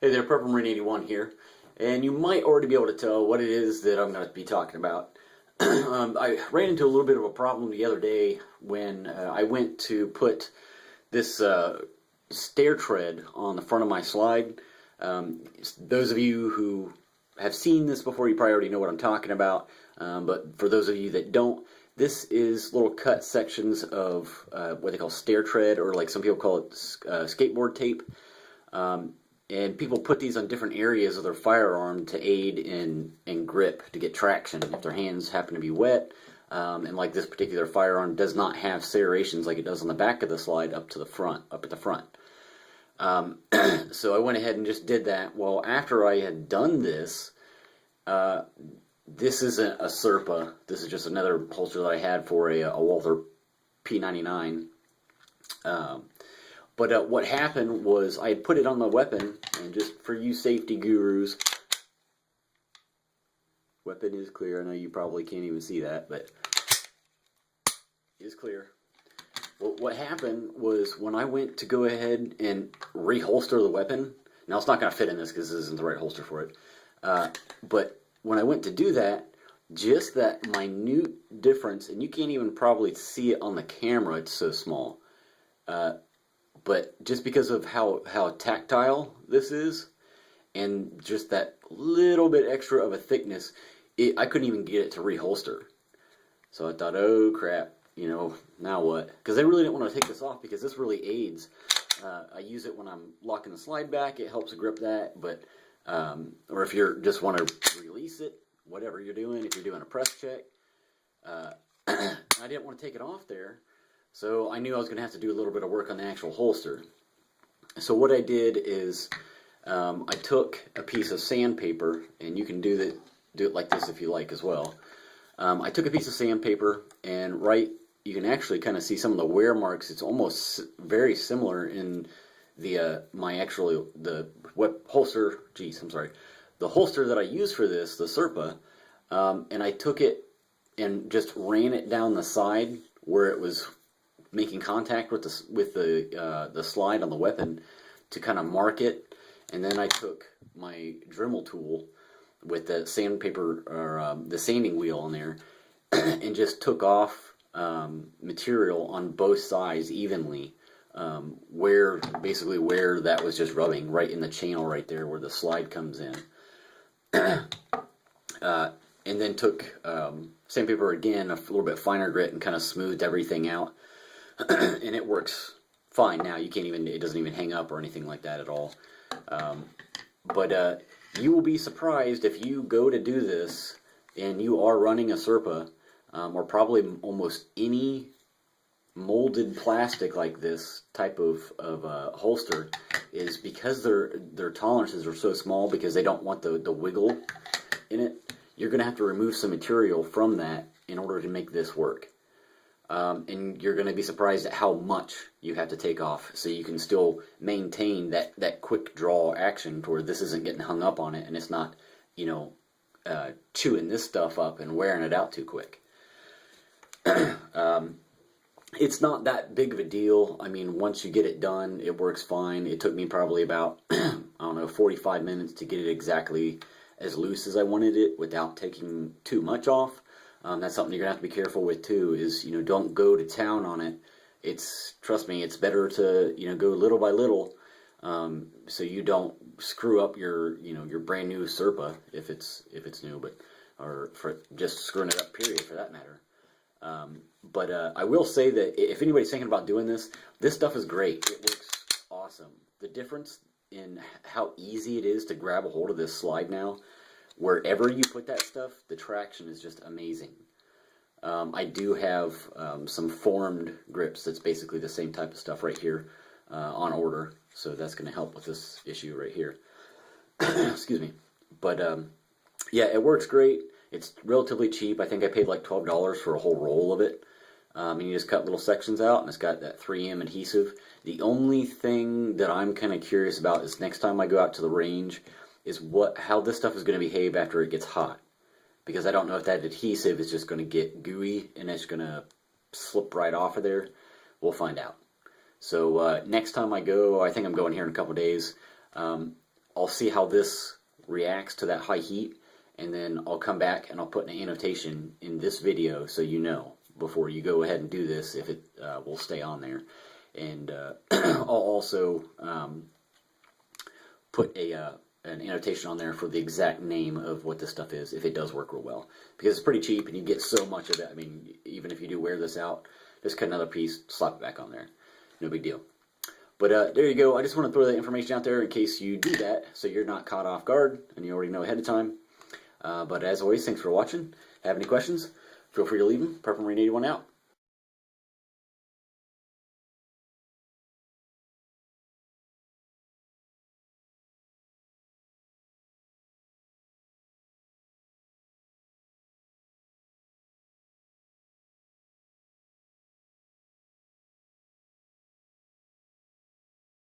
Hey there, Purple Marine 81 here, and you might already be able to tell what it is that I'm going to be talking about. I ran into a little bit of a problem the other day when I went to put this stair tread on the front of my slide. Those of you who have seen this before, you probably already know what I'm talking about, but for those of you that don't, this is little cut sections of what they call stair tread, or like some people call it skateboard tape. And people put these on different areas of their firearm to aid in grip, to get traction if their hands happen to be wet. And like this particular firearm does not have serrations like it does on the back of the slide up to the front, up at the front. So I went ahead and just did that. Well, after I had done this, this isn't a Serpa. This is just another holster that I had for a Walther P99. But what happened was I had put it on the weapon, and just for you safety gurus, weapon is clear. I know you probably can't even see that, but it is clear. Well, what happened was when I went to go ahead and reholster the weapon, now it's not going to fit in this because this isn't the right holster for it, but when I went to do that, just that minute difference, and you can't even probably see it on the camera, it's so small, but just because of how tactile this is, and just that little bit extra of a thickness, I couldn't even get it to reholster. So I thought, oh crap, now what? Because I really didn't want to take this off because this really aids. I use it when I'm locking the slide back. It helps grip that, but or if you just want to release it, whatever you're doing, if you're doing a press check. I didn't want to take it off there. So I knew I was going to have to do a little bit of work on the actual holster. So what I did is I took a piece of sandpaper, and you can do it like this if you like as well. I took a piece of sandpaper, and you can actually kind of see some of the wear marks. It's almost very similar in the holster. The holster that I use for this, the Serpa, and I took it and just ran it down the side where it was making contact with the slide on the weapon to kind of mark it, and then I took my Dremel tool with the sandpaper or the sanding wheel on there and just took off material on both sides evenly, where that was just rubbing right in the channel right there where the slide comes in, and then took sandpaper again, a little bit finer grit, and kind of smoothed everything out. And it works fine now. It doesn't even hang up or anything like that at all. But you will be surprised if you go to do this and you are running a Serpa, or probably almost any molded plastic like this type of holster, is because their tolerances are so small, because they don't want the wiggle in it. You're going to have to remove some material from that in order to make this work. And you're going to be surprised at how much you have to take off, so you can still maintain that quick draw action to where this isn't getting hung up on it, and it's not, chewing this stuff up and wearing it out too quick. It's not that big of a deal. I mean, once you get it done, it works fine. It took me probably about, 45 minutes to get it exactly as loose as I wanted it without taking too much off. That's something you're going to have to be careful with too, is, don't go to town on it. Trust me, it's better to, go little by little, so you don't screw up your brand new Serpa, if it's new, or for just screwing it up, period, for that matter. But I will say that if anybody's thinking about doing this stuff is great. It works awesome. The difference in how easy it is to grab a hold of this slide now, wherever you put that stuff, the traction is just amazing. I do have some formed grips that's basically the same type of stuff right here on order, so that's going to help with this issue right here. Excuse me. But yeah, it works great. It's relatively cheap. I think I paid like $12 for a whole roll of it. And you just cut little sections out, and it's got that 3M adhesive. The only thing that I'm kind of curious about is next time I go out to the range is how this stuff is going to behave after it gets hot. Because I don't know if that adhesive is just going to get gooey and it's going to slip right off of there. We'll find out. So next time I go, I think I'm going here in a couple days, I'll see how this reacts to that high heat, and then I'll come back and I'll put an annotation in this video so you know before you go ahead and do this if it will stay on there. And I'll also put an annotation on there for the exact name of what this stuff is if it does work real well, because it's pretty cheap and you get so much of it. I mean, even if you do wear this out, just cut another piece, slap it back on there, no big deal. But there you go. I just want to throw that information out there in case you do that, so you're not caught off guard and you already know ahead of time. But as always, thanks for watching. Have any questions? Feel free to leave them. Purple Marine 81 out.